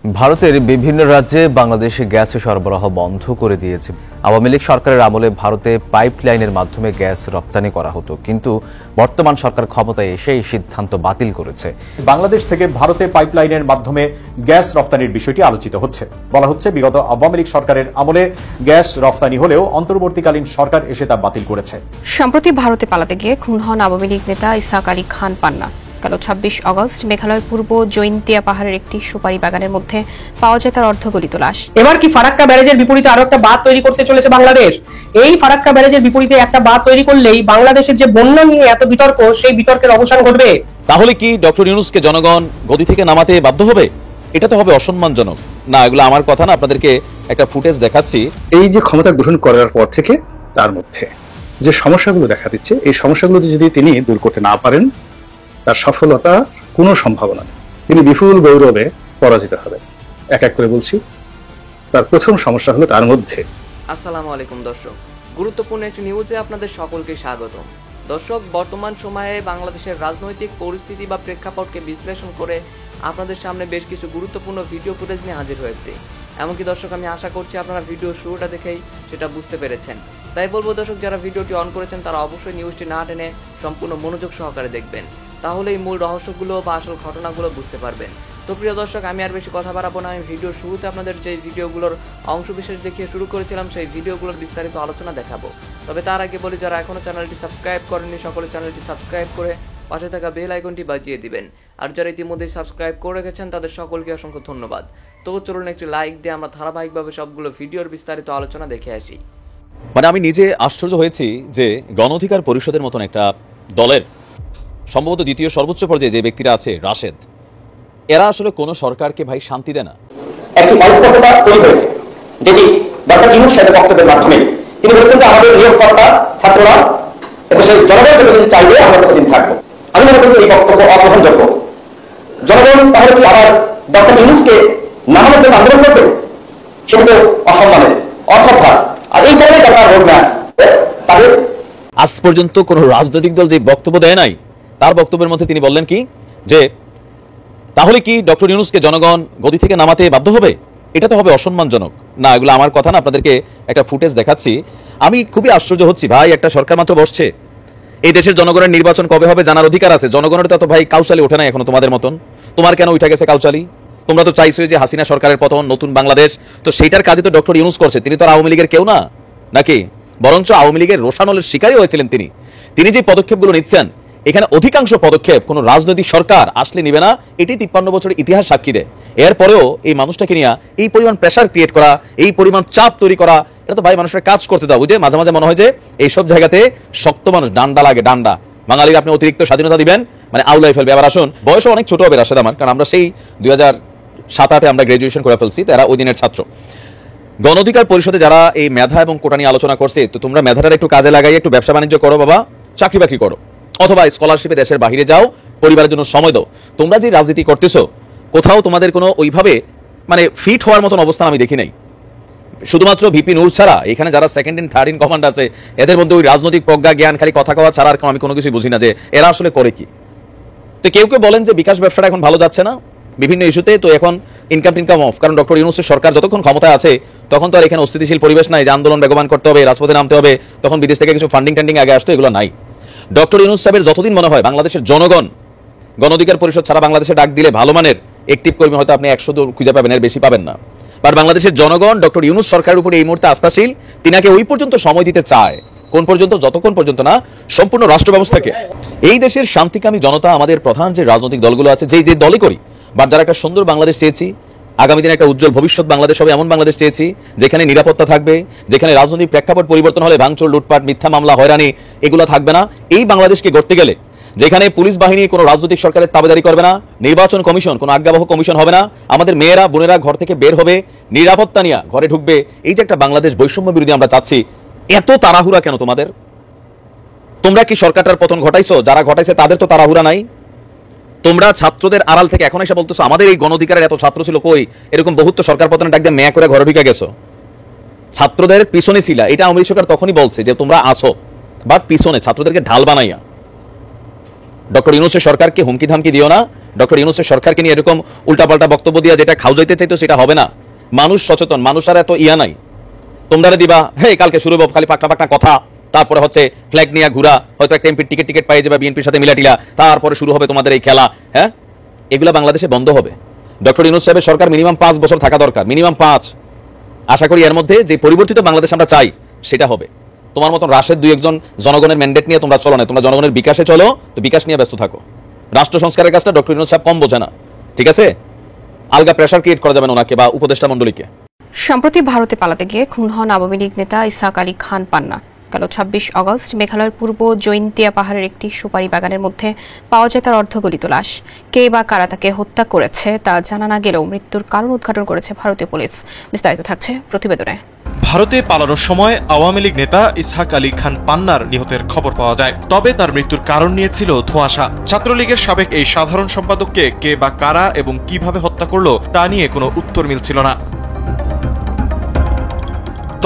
ভারতের বিভিন্ন রাজ্যে বাংলাদেশে গ্যাস সরবরাহ বন্ধ করে দিয়েছে। আওয়ামী লীগ সরকারের আমলে ভারতে পাইপলাইনের মাধ্যমে গ্যাস রপ্তানি করা হতো, কিন্তু বর্তমান সরকার ক্ষমতায় এসে এই সিদ্ধান্ত বাতিল করেছে। বাংলাদেশ থেকে ভারতে পাইপলাইনের মাধ্যমে গ্যাস রপ্তানির বিষয়টি আলোচিত হচ্ছে। বলা হচ্ছে বিগত আওয়ামী লীগ সরকারের আমলে গ্যাস রপ্তানি হলেও অন্তর্বর্তীকালীন সরকার এসে তা বাতিল করেছে। সম্প্রতি ভারতে পালাতে গিয়ে খুন হন আওয়ামী লীগ নেতা ইসাক আলী খান পান্না। গেল ২৬ আগস্ট মেঘালয়ের পূর্ব জৈন্তিয়া পাহাড়ের একটি সুপারি বাগানের মধ্যে পাওয়া যায় তার অর্ধগলিত লাশ। এবার কি ফারাক্কা ব্যারেজের বিপরীতে আরো একটা বাঁধ তৈরি করতে চলেছে বাংলাদেশ? এই ফারাক্কা ব্যারেজের বিপরীতে একটা বাঁধ তৈরি করলেই বাংলাদেশের যে বন্যা নিয়ে এত বিতর্ক, সেই বিতর্কের অবসান ঘটবে। তাহলে কি ডক্টর ইউনূসকে জনগণ গদি থেকে নামাতে বাধ্য হবে? এটা তো হবে অসম্মানজনক। না, এগুলো আমার কথা না, আপনাদেরকে একটা ফুটেজ দেখাচ্ছি। এই যে ক্ষমতা গ্রহণ করার পর থেকে তার মধ্যে যে সমস্যাগুলো দেখা দিচ্ছে, এই সমস্যাগুলো যদি তিনি দূর করতে না পারেন, তার সফলতা কোনো সম্ভাবনা নেই। তিনি বিপুল গৌরবে পরাজিত হবেন। এক এক করে বলছি। তার প্রথম সমস্যা হলো তার মধ্যে। আসসালামু আলাইকুম দর্শক, গুরুত্বপূর্ণ একটি নিউজে আপনাদের সকলকে স্বাগতম। দর্শক, বর্তমান সময়ে বাংলাদেশের রাজনৈতিক পরিস্থিতি বা প্রেক্ষাপটকে বিশ্লেষণ করে আপনাদের সামনে বেশ কিছু গুরুত্বপূর্ণ ভিডিও ফুটেজ নিয়ে হাজির হয়েছে। এমনকি দর্শক, আমি আশা করছি আপনারা ভিডিও শুরুটা দেখেই সেটা বুঝতে পেরেছেন। তাই বলবো দর্শক, যারা ভিডিওটি অন করেছেন তারা অবশ্যই নিউজটি না টেনে সম্পূর্ণ মনোযোগ সহকারে দেখবেন, তাহলে এই মূল রহস্যগুলো বা আসল ঘটনাগুলো বুঝতে পারবেন। তো প্রিয় দর্শক, আমি আর বেশি কথা বাড়াবো না। আমি ভিডিওর শুরুতে আপনাদের যে ভিডিওগুলোর অংশবিশেষ দেখিয়ে শুরু করেছিলাম, সেই ভিডিওগুলোর বিস্তারিত আলোচনা দেখাবো। তবে তার আগে বলি, যারা এখনো চ্যানেলটি সাবস্ক্রাইব করেননি সকলে চ্যানেলটি সাবস্ক্রাইব করে পাশে থাকা বেল আইকনটি বাজিয়ে দিবেন। আর যারা ইতিমধ্যেই সাবস্ক্রাইব করে রেখেছেন তাদের সকলকে অসংখ্য ধন্যবাদ। তো চলুন একটি লাইক দিয়ে আমরা ধারাবাহিকভাবে সবগুলো ভিডিওর বিস্তারিত আলোচনা দেখে আসি। মানে আমি নিজে আশ্চর্য হয়েছি যে গণ অধিকার পরিষদের মতন একটা দলের সম্ভবত দ্বিতীয় সর্বোচ্চ পর্যায়ে যে ব্যক্তিরা আছে, রাশেদ, এরা আসলে কোন সরকারকে ভাই শান্তি দেয় না। একটি অস্পষ্টতা তৈরি হয়েছে, যেটি ডক্টর ইউনূস সাহেবের বক্তব্যের মাধ্যমে তিনি বলেছেন যে আমাদের নিয়োগকর্তা ছাত্ররা এদেশের জনগণ যতদিন চাইবে আমরা ততদিন থাকবো। আমি মনে করি এই বক্তব্য অগ্রহণযোগ্য। জনগণ তাহলে কি আবার ডক্টর ইউনূসকে নামানোর জন্য আন্দোলন করবে? সেটা তো অসম্মানের, অশ্রদ্ধা। আর এই ধরনের দরকার হোক না। তাহলে আজ পর্যন্ত কোন রাজনৈতিক দল যে বক্তব্য দেয় নাই, তার বক্তব্যের মধ্যে তিনি বললেন কি যে তাহলে কি ডক্টর ইউনূসকে জনগণ গদি থেকে নামাতে বাধ্য হবে? এটা তো হবে অসম্মানজনক। না, এগুলো আমার কথা না, আপনাদেরকে একটা ফুটেজ দেখাচ্ছি। আমি খুবই আশ্চর্য হচ্ছি ভাই, একটা সরকার মাত্র বসছে, এই দেশের জনগণের নির্বাচন কবে হবে জানার অধিকার আছে। জনগণের তো ভাই কাউচালি ওঠে না এখনো তোমাদের মতন। তোমার কেন উঠে গেছে কাউচালি? তোমরা তো চাইছো যে হাসিনা সরকারের পতন, নতুন বাংলাদেশ। তো সেইটার কাজে তো ডক্টর ইউনূস করছে। তিনি তো আওয়ামী লীগের কেউ না, নাকি? বরঞ্চ আওয়ামী লীগের রোষানলের শিকারই হয়েছিলেন তিনি। তিনি যে পদক্ষেপগুলো নিচ্ছেন, এখানে অধিকাংশ পদক্ষেপ কোন রাজনৈতিক সরকার আসলে নিবে না। এটি 53 বছরের ইতিহাস সাক্ষী দেয়। এরপরেও এই মানুষটাকে নিয়ে এই পরিমাণ প্রেসার ক্রিয়েট করা, এই পরিমাণ চাপ তৈরি করা, এটা তো ভাই মানুষের কাজ করতে দাও। বুঝে মাঝে মাঝে মনে হয় যে এইসব জায়গাতে শক্ত মানুষ ডান্ডা লাগে, ডান্ডা। বাঙালির আপনি অতিরিক্ত স্বাধীনতা দিবেন মানে আউলাই ফেলবে। আবার আসুন, বয়সও অনেক ছোট হবে রাশেদ আমার, কারণ আমরা সেই 2007-8 আমরা গ্রাজুয়েশন করে ফেলছি, তারা ওই দিনের ছাত্র। গণ অধিকার পরিষদে যারা এই মেধা এবং কোটা নিয়ে আলোচনা করছে, তো তোমরা মেধাটা একটু কাজে লাগাই, একটু ব্যবসা বাণিজ্য করো বাবা, চাকরি বাকরি করো, অথবা স্কলারশিপে দেশের বাইরে যাও, পরিবারের জন্য সময় দাও। তোমরা যে রাজনীতি করতেছো, কোথাও তোমাদের কোনো ওইভাবে মানে ফিট হওয়ার মতন অবস্থান আমি দেখি নাই। শুধুমাত্র ভিপি নূর ছাড়া এখানে যারা second in third in command আছে, এদের মধ্যে ওই রাজনৈতিক প্রজ্ঞা জ্ঞান খালি কথা কওয়া ছাড়া আর আমি কোনো কিছুই বুঝি না যে এরা আসলে করে কি। তো কেউ কেউ বলেন যে বিকাশ ব্যবসাটা এখন ভালো যাচ্ছে না বিভিন্ন ইস্যুতে, তো এখন ইনকাম টিনকাম অফ, কারণ ডক্টর ইউনূসের সরকার যতক্ষণ ক্ষমতায় আছে তখন তো আর এখানে অস্থিতিশীল পরিবেশ নাই যে আন্দোলন বেগবান করতে হবে, রাজপথে নামতে হবে, তখন বিদেশ থেকে কিছু ফান্ডিং টান্ডিং আগে আসতো, এগুলো নাই। ডক্টর ইউনূস সাহেবের যতদিন মনে হয় বাংলাদেশের জনগণ গণ অধিকার পরিষদ ছাড়া বাংলাদেশে ডাক দিলে ভালো মানের অ্যাক্টিভ কর্মী হয়তো আপনি 100 খুঁজে পাবেন, এর বেশি পাবেন না। বাট বাংলাদেশের জনগণ ডক্টর ইউনূস সরকারের উপরে এই মুহূর্তে আস্থাশীল। তিনাকে ওই পর্যন্ত সময় দিতে চায়, কোন পর্যন্ত? যতক্ষণ পর্যন্ত না সম্পূর্ণ রাষ্ট্র ব্যবস্থাকে, এই দেশের শান্তিকামী জনতা, আমাদের প্রধান যে রাজনৈতিক দলগুলো আছে, যে যে দলই করি, বাট যারা একটা সুন্দর বাংলাদেশ চেয়েছি, আগামী দিনে একটা উজ্জ্বল ভবিষ্যৎ বাংলাদেশ হবে এমন বাংলাদেশ চেয়েছি, যেখানে নিরাপত্তা থাকবে, যেখানে রাজনৈতিক প্রেক্ষাপট পরিবর্তন হলে ভাঙচুর, লুটপাট, মিথ্যা মামলা, হয়রানি এগুলো থাকবে না। এই বাংলাদেশকে গড়তে গেলে যেখানে পুলিশ বাহিনী কোনো রাজনৈতিক সরকারের তাবেদারি করবে না, নির্বাচন কমিশন কোনো আজ্ঞাবহ কমিশন হবে না, আমাদের মেয়েরা বোনেরা ঘর থেকে বের হবে, নিরাপত্তা নিয়ে ঘরে ঢুকবে, এই যে একটা বাংলাদেশ বৈষম্য বিরোধী আমরা চাচ্ছি, এত তাড়াহুড়া কেন তোমাদের? তোমরা কি সরকারটার পতন ঘটাইছো? যারা ঘটাইছে তাদের তো তাড়াহুড়া নাই। তোমরা ছাত্রদের আড়াল থেকে এখন এসে বলতেছো আমাদের এই গণ অধিকারের এত ছাত্র ছিল, কই? এরকম বহুত তো সরকার পতনের ডাক দিয়ে মেয়া করে ঘরে ঢুকে গেছো, ছাত্রদের পিছনে ছিল। এটা আওয়ামী লীগ সরকার তখনই বলছে যে তোমরা আসো, বাট পিছনে ছাত্রদেরকে ঢাল বানাইয়া। ডক্টর ইউনূসের সরকারকে হুমকি ধামকি দিও না, ডক্টর ইউনূসের সরকারকে নিয়ে এরকম উল্টাপাল্টা বক্তব্য দিয়ে যেটা খাওয়াইতে চাইতো সেটা হবে না। মানুষ সচেতন, মানুষ আর এত ইয়া নাই। তোমরা দিবা হে কালকে শুরু হবে খালি পাকটা পাকটা কথা, তারপরে হচ্ছে ফ্ল্যাগ নিয়ে ঘুরা, হয়তো একটা এমপির টিকিট পাইয়ে যাবে বিএনপির সাথে মিলাটিলা, তারপরে শুরু হবে তোমাদের এই খেলা। হ্যাঁ, এগুলা বাংলাদেশে বন্ধ হবে। ডক্টর ইউনূস সাহেবের সরকার মিনিমাম 5 বছর থাকা দরকার, মিনিমাম 5। আশা করি এর মধ্যে যে পরিবর্তিত বাংলাদেশ আমরা চাই সেটা হবে। তোমার মতন রাশের 2-1 জনগণের ম্যান্ডেট নিয়ে তোমরা চলো না, তোমরা জনগণের বিকাশে চলো, তো বিকাশ নিয়ে ব্যস্ত থাকো। রাষ্ট্র সংস্কারের কাজটা ডক্টর ইউনূস সাহেব কম বোঝে না, ঠিক আছে? আলগা প্রেশার ক্রিয়েট করা যাবে না ওনাকে বা উপদেষ্টা মণ্ডলীকে। সম্প্রতি ভারতে পালাতে গিয়ে খুন হন আওয়ামী লীগ নেতা ইসহাক আলী খান পান্না। গেল 26 আগস্ট মেঘালয়ের পূর্ব জৈন্তিয়া পাহাড়ের একটি সুপারি বাগানের মধ্যে পাওয়া যায় তার অর্ধগলিত লাশ। কে বা কারা তাকে হত্যা করেছে তা জানা না গেলেও মৃত্যুর কারণ উদ্ঘাটন করেছে ভারতীয় পুলিশ। বিস্তারিত থাকছে প্রতিবেদনে। ভারতে পালানোর সময় আওয়ামী লীগ নেতা ইসহাক আলী খান পান্নার নিহতের খবর পাওয়া যায়, তবে তার মৃত্যুর কারণ নিয়েছিল ধোঁয়াশা। ছাত্রলীগের সাবেক এই সাধারণ সম্পাদককে কে বা কারা এবং কিভাবে হত্যা করলো তা নিয়ে কোনো উত্তর মিলছিল না।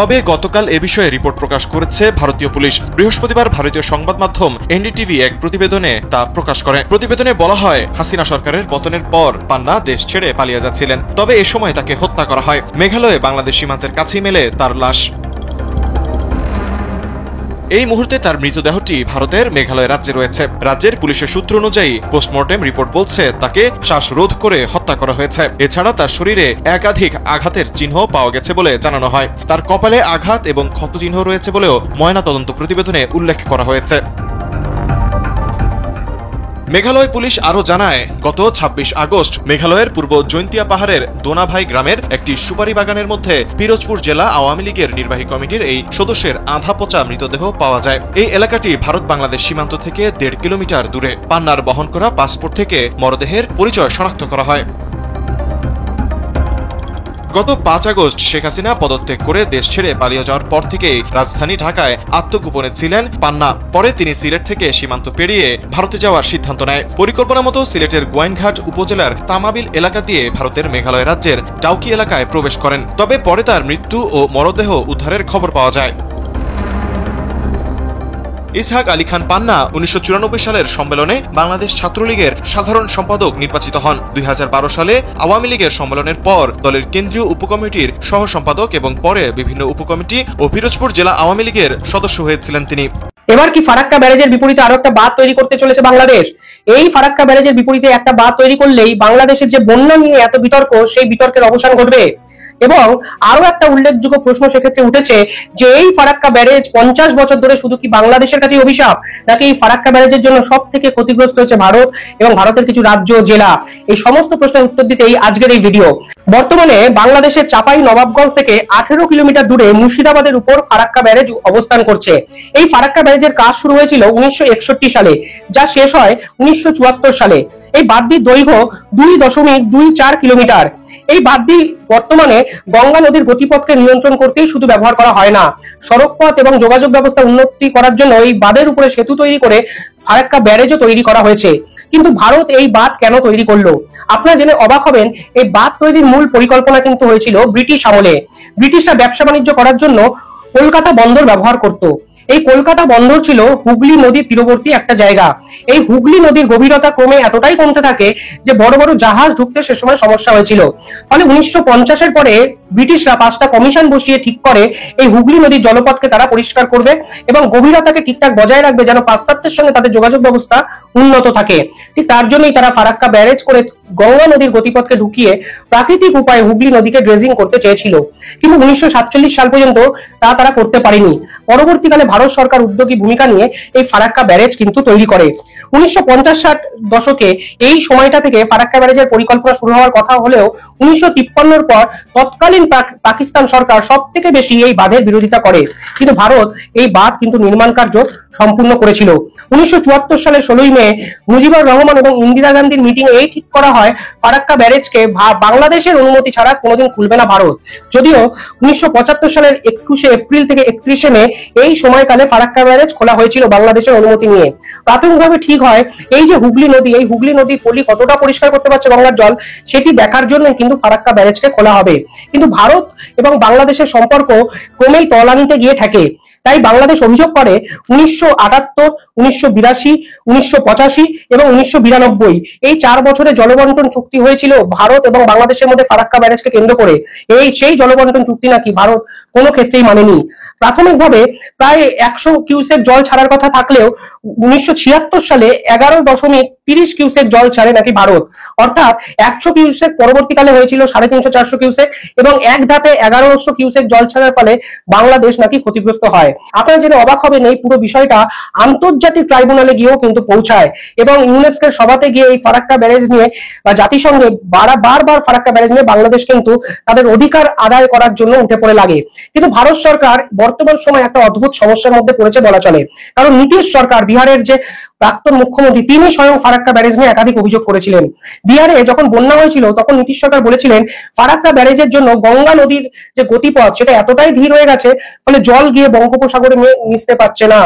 তবে গতকাল এ বিষয়ে রিপোর্ট প্রকাশ করেছে ভারতীয় পুলিশ। বৃহস্পতিবার ভারতীয় সংবাদ মাধ্যম এনডিটিভি এক প্রতিবেদনে তা প্রকাশ করে। প্রতিবেদনে বলা হয়, হাসিনা সরকারের পতনের পর পান্না দেশ ছেড়ে পালিয়ে যাচ্ছিলেন, তবে এ সময় তাকে হত্যা করা হয়। মেঘালয়ে বাংলাদেশ সীমান্তের কাছেই মেলে তার লাশ। এই মুহূর্তে তার মৃতদেহটি ভারতের মেঘালয় রাজ্যে রয়েছে। রাজ্যের পুলিশের সূত্র অনুযায়ী পোস্টমর্টেম রিপোর্ট বলছে তাকে শ্বাসরোধ করে হত্যা করা হয়েছে। এছাড়া তার শরীরে একাধিক আঘাতের চিহ্ন পাওয়া গেছে বলে জানানো হয়। তার কপালে আঘাত এবং ক্ষত চিহ্ন রয়েছে বলেও ময়নাতদন্ত প্রতিবেদনে উল্লেখ করা হয়েছে। মেঘালয় পুলিশ আরও জানায়, গত 26 আগস্ট মেঘালয়ের পূর্ব জৈন্তিয়া পাহাড়ের দোনাভাই গ্রামের একটি সুপারি বাগানের মধ্যে পিরোজপুর জেলা আওয়ামী লীগের নির্বাহী কমিটির এই সদস্যের আধা পচা মৃতদেহ পাওয়া যায়। এই এলাকাটি ভারত বাংলাদেশ সীমান্ত থেকে 1.5 কিলোমিটার দূরে। পান্নার বহন করা পাসপোর্ট থেকে মরদেহের পরিচয় শনাক্ত করা হয়। গত 5 আগস্ট শেখ হাসিনা পদত্যাগ করে দেশ ছেড়ে পালিয়ে যাওয়ার পর থেকেই রাজধানী ঢাকায় আত্মগোপনে ছিলেন পান্না। পরে তিনি সিলেট থেকে সীমান্ত পেরিয়ে ভারতে যাওয়ার সিদ্ধান্ত নেয়। পরিকল্পনা মতো সিলেটের গোয়াইনঘাট উপজেলার তামাবিল এলাকা দিয়ে ভারতের মেঘালয় রাজ্যের ডাউকি এলাকায় প্রবেশ করেন। তবে পরে তার মৃত্যু ও মরদেহ উদ্ধারের খবর পাওয়া যায়। ইসহাক আলী খান পান্না 1994 সালের সম্মেলনে বাংলাদেশ ছাত্রলীগের সাধারণ সম্পাদক নির্বাচিত হন। 2012 সালে আওয়ামী লীগের সম্মেলনের পর দলের কেন্দ্রীয় উপকমিটির সহ সম্পাদক এবং পরে বিভিন্ন উপকমিটি ও পিরোজপুর জেলা আওয়ামী লীগের সদস্য হয়েছিলেন তিনি। এবার কি ফারাক্কা ব্যারেজের বিপরীতে আরো একটা বাঁধ তৈরি করতে চলেছে বাংলাদেশ? এই ফারাক্কা ব্যারেজের বিপরীতে একটা বাঁধ তৈরি করলেই বাংলাদেশের যে বন্যা নিয়ে এত বিতর্ক, সেই বিতর্কের অবসান ঘটবে। এবং আরো একটা উল্লেখযোগ্য প্রশ্ন সেক্ষেত্রে উঠেছে যে এই ফারাক্কা ব্যারেজ 50 বছর ধরে শুধু কি বাংলাদেশের কাছে অভিশাপ, নাকি এই ফারাক্কা ব্যারেজের জন্য সব থেকে ক্ষতিগ্রস্ত হয়েছে ভারত এবং ভারতের কিছু রাজ্য জেলা? এই সমস্ত প্রশ্নের উত্তর দিতে আজকের এই ভিডিও। বর্তমানে বাংলাদেশের চাপাই নবাবগঞ্জ থেকে 18 কিলোমিটার দূরে মুর্শিদাবাদের উপর ফারাক্কা ব্যারেজ অবস্থান করছে। এই ফারাক্কা ব্যারেজের কাজ শুরু হয়েছিল 1961 সালে, যা শেষ হয় 1974 সালে। এই বাঁধটির দৈর্ঘ্য 2.24 কিলোমিটার। এই বাঁধটি বর্তমানে গঙ্গা নদীর গতিপথকে নিয়ন্ত্রণ করতেই শুধু ব্যবহার করা হয় না, সড়কপথ এবং যোগাযোগ ব্যবস্থা উন্নতি করার জন্য এই বাঁধের উপরে সেতু তৈরি করে ফারাক্কা ব্যারেজও তৈরি করা হয়েছে। কিন্তু ভারত এই বাঁধ কেন তৈরি করলো? আপনারা জেনে অবাক হবেন, এই বাঁধ তৈরির মূল পরিকল্পনা কিন্তু হয়েছিল ব্রিটিশ আমলে। ব্রিটিশরা ব্যবসা বাণিজ্য করার জন্য কলকাতা বন্দর ব্যবহার করত। এই কলকাতা বন্দর ছিল হুগলি নদীর তীরবর্তী একটা জায়গা। এই হুগলি নদীর গভীরতা ক্রমে এতটাই কমতে থাকে যে বড় বড় জাহাজ ঢুকতে সে সময় সমস্যা হয়েছিল। ফলে 1950-এর পরে ব্রিটিশরা 5টা কমিশন বসিয়ে ঠিক করে এই হুগলি নদীর জলপথকে তারা পরিষ্কার করবে এবং গভীরতাকে ঠিকঠাক বজায় রাখবে, যেন পাশ্চাত্যের সঙ্গে তাদের যোগাযোগ ব্যবস্থা উন্নত থাকে। ঠিক তার জন্যই তারা ফারাক্কা ব্যারেজ করে গঙ্গা নদীর গতিপথকে ঢুকিয়ে প্রাকৃতিক উপায়ে হুগলি নদীকে ড্রেজিং করতে চেয়েছিল। কিন্তু 1947 সাল পর্যন্ত তারা করতে পারেনি। পরবর্তীকালে ভারত সরকার উদ্যোগী ভূমিকা নিয়ে এই ফারাক্কা ব্যারেজ কিন্তু তৈরি করে। 1950-60 দশকে এই সময়টা থেকে ফারাক্কা ব্যারেজের পরিকল্পনা শুরু হওয়ার কথা হলেও 1953-এর পর তৎকালীন পাকিস্তান সরকার সব থেকে বেশি এই বাঁধের বিরোধিতা করে। কিন্তু ভারত এই বাঁধ কিন্তু নির্মাণ কার্য সম্পূর্ণ করেছিল। 1974 সালের 16 মে মুজিবুর রহমান এবং ইন্দিরা গান্ধীর মিটিং এই ঠিক করা হয় ফারাক্কা ব্যারেজকে বাংলাদেশের অনুমতি ছাড়া কোনোদিন খুলবে না ভারত। যদিও 1975 সালের 21 এপ্রিল থেকে 31 মে এই সময়কালে ফারাক্কা ব্যারেজ খোলা হয়েছিল বাংলাদেশের অনুমতি নিয়ে। প্রাথমিকভাবে ঠিক হয় এই যে হুগলি নদী, এই হুগলি নদীর পলি কতটা পরিষ্কার করতে পারছে গঙ্গার জল, সেটি দেখার জন্য কিন্তু ফারাক্কা ব্যারেজকে খোলা হবে। কিন্তু ভারত এবং বাংলাদেশের সম্পর্ক ক্রমেই তলানিতে গিয়ে থাকে। তাই বাংলাদেশ অভিযোগ করে 1978, 1982, 1985 এবং 1992 এই 4 বছরে জলবন্টন চুক্তি হয়েছিল ভারত এবং বাংলাদেশের মধ্যে ফারাক্কা ব্যারেজকে কেন্দ্র করে। সেই জলবন্টন চুক্তি নাকি ভারত কোনো ক্ষেত্রেই মানেনি। প্রাথমিকভাবে প্রায় 100 কিউসেক জল ছাড়ার কথা থাকলেও 1976 সালে 11.30 কিউসেক জল ছাড়ে নাকি ভারত, অর্থাৎ 100 কিউসেক পরবর্তীকালে হয়েছিল 350-400 কিউসেক এবং এক ধাপে 1100 কিউসেক জল ছাড়ার ফলে বাংলাদেশ নাকি ক্ষতিগ্রস্ত হয়। আপনারা জেনে অবাক হবেন এই পুরো বিষয়টা আন্তর্জাতিক ট্রাইব্যুনালে গিয়েও কিন্তু পৌঁছায় এবং ইউনেস্কোর সভাতে গিয়ে এই ফারাক্কা ব্যারেজ নিয়ে বা জাতিসংঘে বারবার ফারাক্কা ব্যারেজ নিয়ে বাংলাদেশ কিন্তু তাদের অধিকার আদায় করার জন্য উঠে পড়ে লাগে। কিন্তু ভারত সরকার বর্তমান সময় একটা অদ্ভুত সমস্যার মধ্যে পড়েছে বলা চলে, কারণ নীতিশ সরকার, বিহারের যে প্রাক্তন মুখ্যমন্ত্রী, তিনি স্বয়ং ফারাক্কা ব্যারেজ নিয়ে একাধিক অভিযোগ করেছিলেন। বিহারে যখন বন্যা হয়েছিল তখন নীতিশ সরকার বলেছিলেন ফারাক্কা ব্যারেজের জন্য গঙ্গা নদীর যে গতিপথ সেটা এতটাই ধীর হয়ে গেছে ফলে জল গিয়ে বঙ্গোপসাগরে মিশতে পারছে না।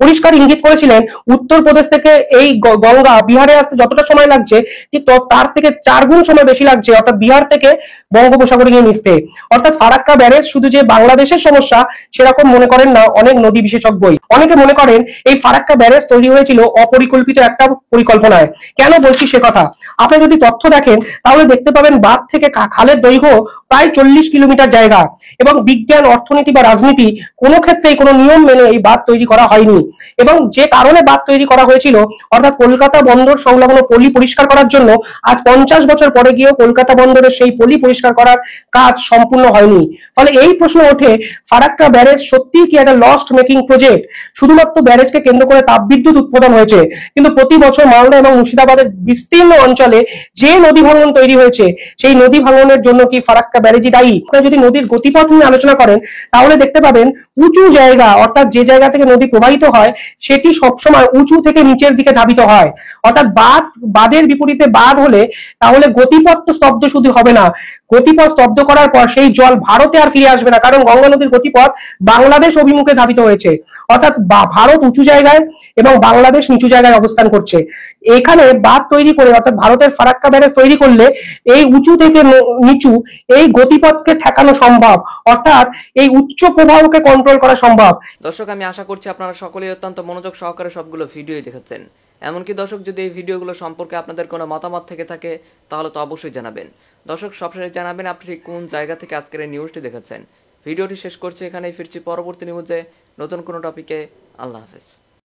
পরিষ্কার ইঙ্গিত করেছিলেন উত্তরপ্রদেশ থেকে এই গঙ্গা বিহারে আসতে যতটা সময় লাগছে ঠিক তার থেকে 4 গুণ সময় বেশি লাগছে, অর্থাৎ বিহার থেকে বঙ্গোপসাগরে গিয়ে মিশতে। অর্থাৎ ফারাক্কা ব্যারেজ শুধু যে বাংলাদেশের সমস্যা সেরকম মনে করেন না অনেক নদী বিশেষজ্ঞই। অনেকে মনে করেন এই ফারাক্কা ব্যারেজ তৈরি হয়েছিল অপরিকল্পিত একটা পরিকল্পনায়। কেন বলছি সে কথা, আপনি যদি তথ্য দেখেন তাহলে দেখতে পাবেন বাঁধ থেকে খালের দৈর্ঘ্য প্রায় 40 কিলোমিটার জায়গা এবং বিজ্ঞান, অর্থনীতি বা রাজনীতি কোনো ক্ষেত্রেই কোনো নিয়ম মেনে এই বাঁধ তৈরি করা হয়নি। এবং যে কারণে বাঁধ তৈরি করা হয়েছিল, অর্থাৎ কলকাতা বন্দর সংলগ্ন পলি পরিষ্কার করার জন্য আজ 50 বছর পরে গিয়েও কলকাতা বন্দরের সেই পলি পরিষ্কার করার কাজ সম্পূর্ণ হয়নি। ফলে এই প্রশ্ন ওঠে, ফারাক্কা ব্যারেজ সত্যিই কি একটা লস্ট মেকিং প্রজেক্ট? শুধুমাত্র ব্যারেজকে কেন্দ্র করে তাপবিদ্যুৎ উৎপাদন হয়েছে, কিন্তু প্রতি বছর মালদা এবং মুর্শিদাবাদের বিস্তীর্ণ অঞ্চলে যে নদী ভাঙন তৈরি হয়েছে সেই নদী ভাঙনের জন্য কি ফারাক্কা ব্যারেজই দায়ী? আপনি যদি নদীর গতিপথ নিয়ে আলোচনা করেন তাহলে দেখতে পাবেন উঁচু জায়গা, অর্থাৎ যে জায়গা থেকে নদী প্রবাহিত হয় সেটি সবসময় উঁচু থেকে নিচের দিকে ধাবিত হয়। অর্থাৎ বাঁধের বিপরীতে বাঁধ হলে তাহলে গতিপথ তো স্তব্ধ শুধু হবে না, গতিপথ স্তব্ধ করার পর সেই জল ভারতে আর ফিরে আসবে না, কারণ গঙ্গা নদীর গতিপথ বাংলাদেশ অভিমুখে ধাবিত হয়েছে। অর্থাৎ ভারত উঁচু জায়গায় এবং বাংলাদেশ নিচু জায়গায় অবস্থান করছে। এখানে বাঁধ তৈরি করে, অর্থাৎ ভারতের ফারাক্কা ব্যারেজ তৈরি করলে এই উঁচু থেকে নিচু এই গতিপথকে ঠেকানো সম্ভব, অর্থাৎ এই উচ্চ প্রবাহকে কন্ট্রোল করা সম্ভব। দর্শক, আমি আশা করছি আপনারা সকলেই অত্যন্ত মনোযোগ সহকারে সবগুলো ভিডিওই দেখেছেন। এমনকি দর্শক, যদি এই ভিডিওগুলো সম্পর্কে আপনাদের কোনো মতামত থেকে থাকে তাহলে তো অবশ্যই জানাবেন। দর্শক, সবশেষে জানাবেন আপনি কোন জায়গা থেকে আজকের এই নিউজটি দেখেছেন। ভিডিওটি শেষ করছি এখানেই, ফিরছি পরবর্তী নিউজে নতুন কোনো টপিকে। আল্লাহ হাফেজ।